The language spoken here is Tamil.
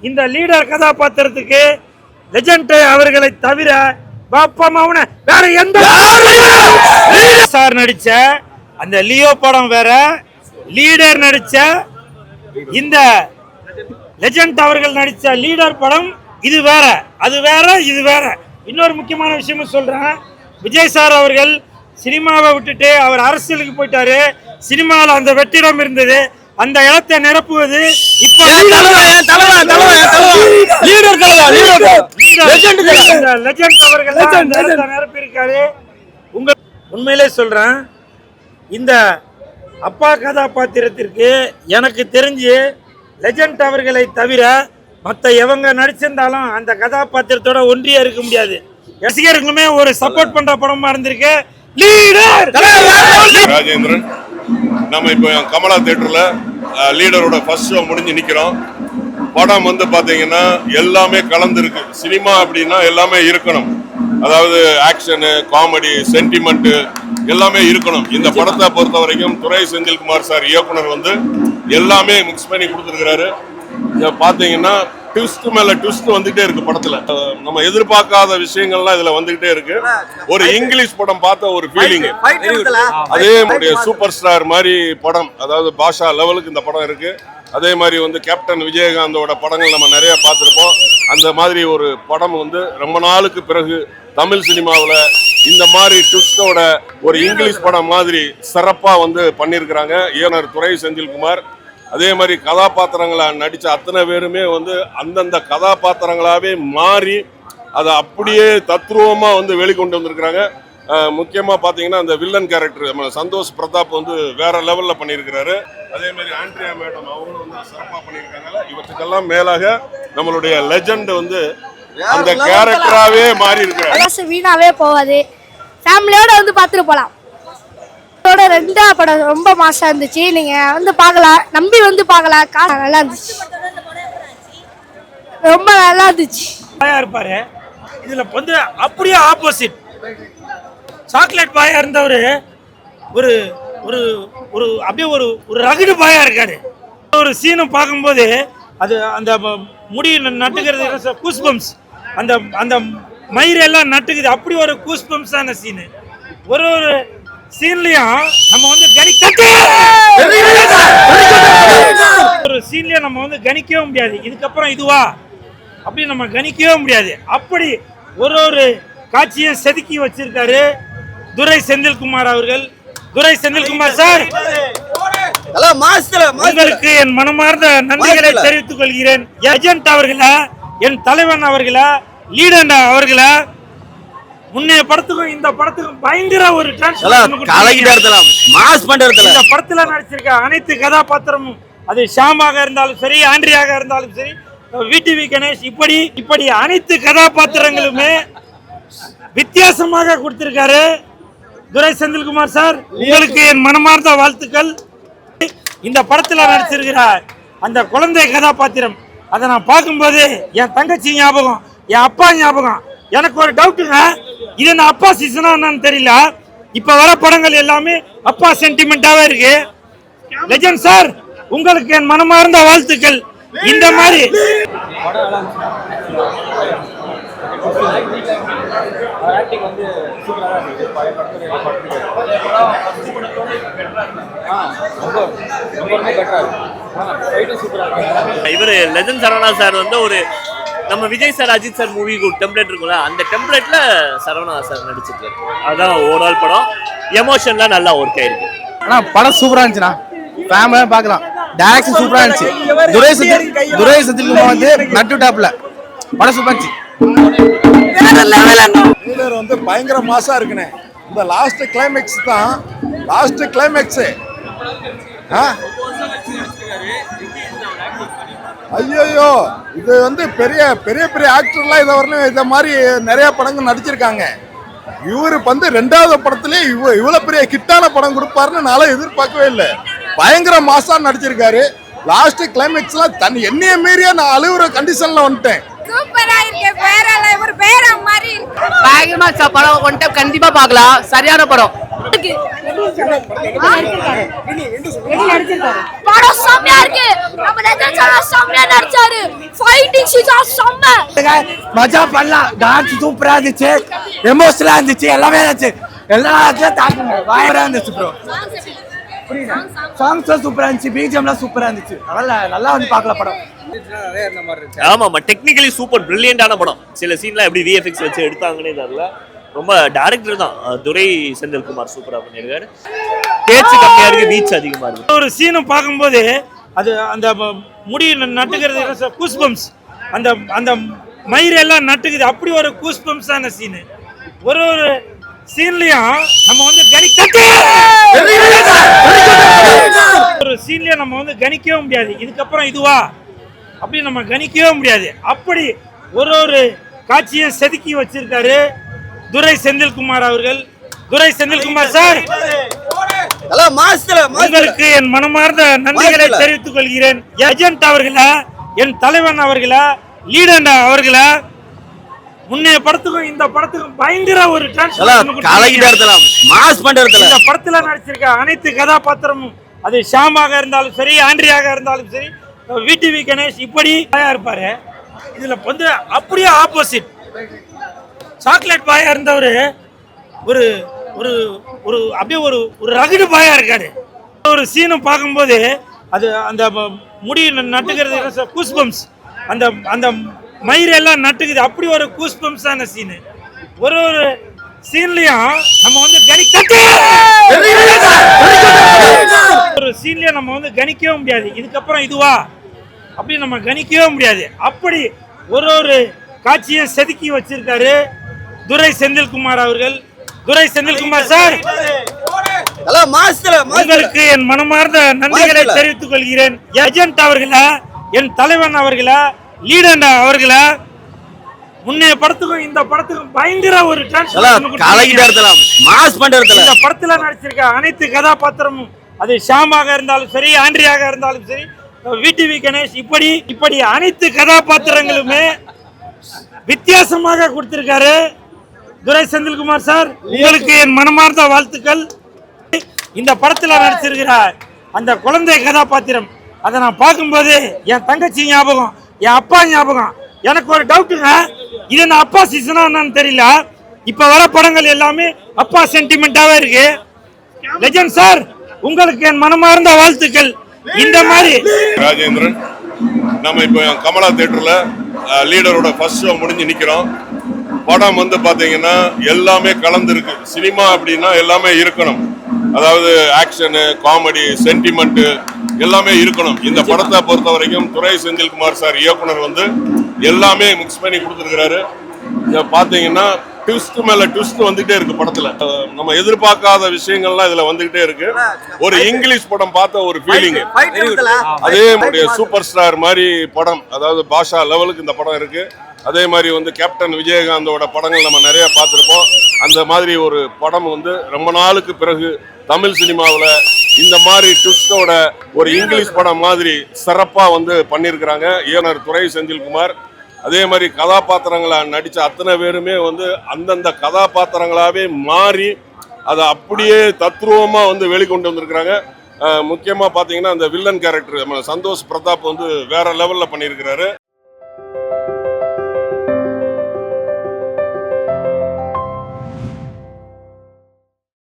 இந்த லீடர் கதாபாத்திரத்துக்கு லெஜண்ட் அவர்களை தவிர பாப்பா மவன வேற எந்த சார் நடிச்ச அந்த லியோ படம் வேற, லீடர் நடிச்ச இந்த லெஜண்ட் அவர்கள் நடிச்ச லீடர் படம் இது வேற, அது வேற, இது வேற. இன்னொரு முக்கியமான விஷயமும் சொல்றேன், விஜய் சார் அவர்கள் சினிமாவை விட்டுட்டு அவர் அரசியலுக்கு போயிட்டாரு. சினிமாவில் அந்த வெற்றிடம் இருந்தது, அந்த இடத்தை நிரப்புவது இப்ப நிரப்பியிருக்காரு. உண்மையிலே சொல்றேன், இந்த அப்பா கதாபாத்திரத்திற்கு எனக்கு தெரிஞ்சு லெஜண்ட் அவர்களை தவிர மற்ற எவங்க நடிச்சிருந்தாலும் அந்த கதாபாத்திரத்தோட ஒன்றிய இருக்க முடியாது. ரசிகர்களுமே ஒரு சப்போர்ட் பண்ற படமா இருந்திருக்கு. லீடர் ராஜேந்திரன், நம்ம இப்போ கமலா தியேட்டர்ல லீடரோட ஃபர்ஸ்ட் ஷோ முடிஞ்சு நிக்கிறோம். படம் வந்து பாத்தீங்கன்னா எல்லாமே கலந்துருக்கு. சினிமா அப்படின்னா எல்லாமே இருக்கணும், அதாவது ஆக்ஷனு, காமெடி, சென்டிமெண்ட் எல்லாமே இருக்கணும். இந்த படத்தை பொறுத்த வரைக்கும் துரை செந்தில்குமார் சார் இயக்குனர் வந்து எல்லாமே மிக்ஸ் பண்ணி கொடுத்துருக்கிறாரு. பாத்தீங்கன்னா ட்விஸ்ட் மேல ட்விஸ்ட் வந்துகிட்டே இருக்கு படத்துல. நம்ம எதிர்பார்க்காத விஷயங்கள்லாம் இதுல வந்துகிட்டே இருக்கு. ஒரு இங்கிலீஷ் படம் பார்த்த ஒரு ஃபீலிங், அதே மாதிரி சூப்பர் ஸ்டார் மாதிரி படம், அதாவது பாஷா லெவலுக்கு இந்த படம் இருக்கு. அதே மாதிரி வந்து கேப்டன் விஜயகாந்தோட படங்கள் நம்ம நிறைய பார்த்துருப்போம். அந்த மாதிரி ஒரு படம் வந்து ரொம்ப நாளுக்கு பிறகு தமிழ் சினிமாவில் இந்த மாதிரி ட்விஸ்டோட ஒரு இங்கிலீஷ் படம் மாதிரி சிறப்பா வந்து பண்ணியிருக்கிறாங்க இயக்குனர் துரை செந்தில்குமார். அதே மாதிரி கதாபாத்திரங்களை நடித்த அத்தனை பேருமே வந்து அந்தந்த கதாபாத்திரங்களாகவே மாறி அதை அப்படியே தத்ரூபமாக வந்து வெளிக்கொண்டு வந்திருக்கிறாங்க. முக்கியமாக பார்த்தீங்கன்னா அந்த வில்லன் கேரக்டர் சந்தோஷ் பிரதாப் வந்து வேற லெவலில் பண்ணியிருக்கிறாரு. அதே மாதிரி ஆண்ட்ரியா மேடம் அவங்களும் வந்து சிறப்பாக பண்ணியிருக்காங்க. இவற்றுக்கெல்லாம் மேலாக நம்மளுடைய லெஜண்ட் வந்து அந்த கேரக்டராகவே மாறி இருக்கிறாரு. வீணாவே போகாது, ஃபேமிலியோட வந்து பார்த்துட்டு போகலாம். ரெண்டாவது படம் ரொம்ப மாசா இருந்துச்சு, நீங்க வந்து பார்க்கலாம், நம்பி வந்து பார்க்கலாம். நல்லா இருந்துச்சு, ரொம்ப நல்லா இருந்துச்சு. இருப்பாரு இதுல வந்து அப்படியே ஆப்போசிட் சாக்லேட் பாயா இருந்தவரு ஒரு ஒரு ஒரு அப்படியே ஒரு ஒரு ரகுடு பாயா இருக்காரு. ஒரு சீனை பார்க்கும்போது அது அந்த முடி நட்டுக்கிறது கூஸ்பம்ஸ், அந்த அந்த மயிரெல்லாம் நட்டுக்குது, அப்படி ஒரு கூஸ்பம்ஸான சீனு. ஒரு ஒரு சீன்லயும் நம்ம வந்து ஒரு சீன்லயும் நம்ம வந்து கணிக்கவே முடியாது, இதுக்கப்புறம் இதுவா அப்படி நம்ம கணிக்கவே முடியாது. அப்படி ஒரு ஒரு காட்சியை செதுக்கி வச்சிருக்காரு துரை செந்தில்குமார் அவர்கள். துரை செந்தில்குமார் சார், உங்களுக்கு என் மனமார்ந்த நன்றிகளை தெரிவித்துக் கொள்கிறேன். ஏஜென்ட் அவர்களா, என் தலைவன் அவர்களா, லீடர் அவர்களா, முன்னைய படத்துக்கும் இந்த படத்துக்கும் பயங்கர ஒரு இந்த படத்துல நடிச்சிருக்க அனைத்து கதாபாத்திரமும், அது ஷாமாக இருந்தாலும் சரி, ஆண்ட்ரியாக இருந்தாலும் சரி, விடிவி கணேஷ், இப்படி அனைத்து கதாபாத்திரங்களுமே வித்தியாசமாக கொடுத்திருக்காரு துரை செந்தில்குமார் சார். உங்களுக்கு என் மனமார்ந்த வாழ்த்துக்கள். இந்த படத்துல நடிச்சிருக்கிறார் அந்த குழந்தை கதாபாத்திரம், அதை நான் பார்க்கும்போது என் தங்கச்சி ஞாபகம், என் அப்பா ஞாபகம். எனக்கு ஒரு டவுட்டுங்க, இது நான் அப்பா சீசனா என்னன்னு தெரியல, இப்ப வர படங்கள் எல்லாமே அப்பா சென்டிமெண்டாவே இருக்கு. லெஜண்ட் சார், உங்களுக்கு என் மனமார்ந்த வாழ்த்துக்கள். இந்த மாதிரி இவர் லெஜண்ட் சரவணா சார் வந்து ஒரு நம்ம விஜய் சார், அஜித் சார் மூவிக்கு ஒரு டெம்ப்ளேட் இருக்கும்ல, அந்த டெம்ப்ளேட்ல சரவணா சார் நடிச்சிருக்காரு. அதான் ஓவரால் படம் எமோஷன்லாம் நல்லா ஒர்க் ஆயிருக்கு. ஆனா படம் சூப்பரா இருந்துச்சுண்ணா, ஃபேமிலியா பார்க்கலாம். டைரக்ஷன் சூப்பரா இருந்துச்சு. துரை செந்தில்குமார் வந்து நட்டு டாப்ல படம் சூப்பரா இருந்துச்சு. லீடர் வந்து பயங்கர மாசா இருக்குனே. இந்த லாஸ்ட் கிளைமேக்ஸ் தான் லாஸ்ட் கிளைமேக்ஸ். ஐயோ, இது வந்து பெரிய பெரிய பெரிய ஆக்டர்லாம் இதை வரணும், இதை மாதிரி நிறைய படங்கள் நடிச்சிருக்காங்க. இவரு வந்து ரெண்டாவது படத்துலேயே இவ்வளவு பெரிய கிட்டான படம் கொடுப்பாருன்னு நான் எதிர்பார்க்கவே இல்லை. பயங்கர மாசா நடிச்சிருக்காரு. லாஸ்ட் கிளைமேக்ஸ்லாம் என்னைய மீறியா நான் அழுகுற கண்டிஷன்ல வந்துட்டேன். சூப்பரா இருக்கு, வேற ஒரு வேற மாதிரி இருக்கு. பயங்கரமா படம் ஒன் டைம் கண்டிப்பா பார்க்கலாம். சரியான படம். படம் செம்மையா இருக்கு. நம்ம லெஜண்ட் சார் செம்மையா நடிச்சாரு. ஃபைட்டிங் சீன்ஸ் செம்ம. மஜா பண்ணலாம். டான்ஸ் சூப்பரா இருந்துச்சு, எமோஷனலா இருந்துச்சு, எல்லாமே இருந்துச்சு. எல்லாத்தையும் தாக்குங்க. பயங்கரமா இருந்துச்சு ப்ரோ. சாங்ஸ் சூப்பரா இருந்துச்சு, பிஜிஎம்லாம் சூப்பரா இருந்துச்சு. நல்லா வந்து பார்க்கலாம் படம். ஆமாமா, டெக்னிக்கலி சூப்பர் பிரில்லியண்டான படம். சில சீன்லாம் எப்படி விஎஃப்எக்ஸ் வச்சு எடுத்தாங்கன்னே தெரியல. ரொம்ப டைரக்டர் தான் துரை செந்தில்குமார் சூப்பரா பண்ணியிருக்காரு. பேச்சு கம்மியா இருக்கு, ரீச் அதிகமா இருக்கு. ஒரு சீனும் பார்க்கும்போது அது அந்த முடி நட்டுக்கிறது கூஸ்பம்ஸ், அந்த அந்த மயிர் எல்லாம் நட்டுக்குது. அப்படி ஒரு கூஸ்பம்ஸான சீனு. ஒரு ஒரு சீன்லயும் நம்ம வந்து ஒரு சீன்லயும் நம்ம வந்து கணிக்கவே முடியாது. இதுக்கப்புறம் இதுவா அப்படி நம்ம கணிக்கவே முடியாது. அப்படி ஒரு ஒரு காட்சியை செதுக்கி வச்சிருக்காரு துரை செந்தில்குமார் அவர்கள். துரை செந்தில்குமார் சார், உங்களுக்கு என் மனமார்ந்த நன்றிகளை தெரிவித்துக் கொள்கிறேன். ஏஜென்ட் அவர்களா, என் தலைவன் அவர்களா, லீடர் அவர்களா, முன்னைய படத்துக்கும் இந்த படத்துக்கும் பயங்கர ஒரு இந்த படத்துல நடிச்சிருக்க அனைத்து கதாபாத்திரமும், அது ஷாமாக இருந்தாலும் சரி, ஆண்ட்ரியாக இருந்தாலும் சரி, விடிவி கணேஷ் இப்படி இருப்பாரு. இதுல வந்து அப்படியே ஆப்போசிட் சாக்லேட் பாயா இருந்தவரு ஒரு ஒரு ஒரு அப்படியே ஒரு ஒரு ரகுடு பாயா இருக்காரு. ஒரு சீனும் பார்க்கும்போது அது அந்த முடி நட்டுக்கிறது கூஸ்பம்ஸ், அந்த அந்த மயிர் எல்லாம் நட்டுக்குது. அப்படி ஒரு கூஸ்பம்ஸான சீனு. ஒரு ஒரு சீன்லயும் நம்ம வந்து ஒரு சீன்லயும் நம்ம வந்து கணிக்கவே முடியாது. இதுக்கப்புறம் இதுவா அப்படி நம்ம கணிக்கவே முடியாது. அப்படி ஒரு ஒரு காட்சியை செதுக்கி வச்சிருக்காரு துரை செந்தில்குமார் அவர்கள். துரை செந்தில்குமார் சார், உங்களுக்கு என் மனமார்ந்த நன்றிகளை தெரிவித்துக் கொள்கிறேன். ஏஜென்ட் அவர்களா, என் தலைவன் அவர்களா, லீடர் அவர்களா, முன்னைய படத்துக்கும் இந்த படத்துக்கும் பயங்கர ஒரு இந்த படத்துல நடிச்சிருக்க அனைத்து கதாபாத்திரமும், அது ஷாமாக இருந்தாலும் சரி, ஆண்ட்ரியாக இருந்தாலும் சரி, விடிவி கணேஷ் இப்படி இப்படி அனைத்து கதாபாத்திரங்களுமே வித்தியாசமாக கொடுத்திருக்காரு துரை செந்தில்குமார் சார். உங்களுக்கு என் மனமார்ந்த வாழ்த்துக்கள். இந்த படத்துல நடிச்சிருக்கிறார் அந்த குழந்தை கதாபாத்திரம், அதை நான் பார்க்கும்போது என் தங்கச்சி ஞாபகம், என் அப்பா ஞாபகம். எனக்கு ஒரு டவுட்டுங்க, இது என்ன அப்பா சீசனா என்னன்னு தெரியல. இப்ப வர படங்கள் எல்லாமே அப்பா சென்டிமெண்டாவே இருக்கு. லெஜண்ட் சார், உங்களுக்கு என் மனமார்ந்த வாழ்த்துக்கள். இந்த மாதிரி ராஜேந்திரன், நம்ம இப்போ கமலா தியேட்டர்ல லீடரோட ஃபர்ஸ்ட் ஷோ முடிஞ்சு நிக்கிறோம். படம் வந்து பாத்தீங்கன்னா எல்லாமே கலந்துருக்கு. சினிமா அப்படின்னா எல்லாமே இருக்கணும். அதாவது ஆக்ஷனு, காமெடி, சென்டிமெண்ட் எல்லாமே இருக்கணும். இந்த படத்தை பொறுத்த வரைக்கும் துரை செந்தில்குமார் சார் இயக்குனர் வந்து எல்லாமே மிக்ஸ் பண்ணி கொடுத்துருக்கிறாரு. இதை பார்த்தீங்கன்னா ட்விஸ்ட் மேல ட்விஸ்ட் வந்துகிட்டே இருக்கு படத்துல. நம்ம எதிர்பார்க்காத விஷயங்கள்லாம் இதுல வந்துகிட்டே இருக்கு. ஒரு இங்கிலீஷ் படம் பார்த்த ஒரு ஃபீலிங், அதே சூப்பர் ஸ்டார் மாதிரி படம், அதாவது பாஷா லெவலுக்கு இந்த படம் இருக்கு. அதே மாதிரி வந்து கேப்டன் விஜயகாந்தோட படங்கள் நம்ம நிறைய பார்த்துருப்போம். அந்த மாதிரி ஒரு படம் வந்து ரொம்ப நாளுக்கு பிறகு தமிழ் சினிமாவில் இந்த மாதிரி ட்விஸ்டோட ஒரு இங்கிலீஷ் படம் மாதிரி சிறப்பாக வந்து பண்ணியிருக்கிறாங்க இயக்குனர் துரை செந்தில்குமார். அதே மாதிரி கதாபாத்திரங்களை நடித்த அத்தனை பேருமே வந்து அந்தந்த கதாபாத்திரங்களாகவே மாறி அதை அப்படியே தத்ரூபமாக வந்து வெளிக்கொண்டு வந்திருக்கிறாங்க. முக்கியமாக பார்த்தீங்கன்னா அந்த வில்லன் கேரக்டர் சந்தோஷ் பிரதாப் வந்து வேற லெவலில் பண்ணியிருக்கிறாரு.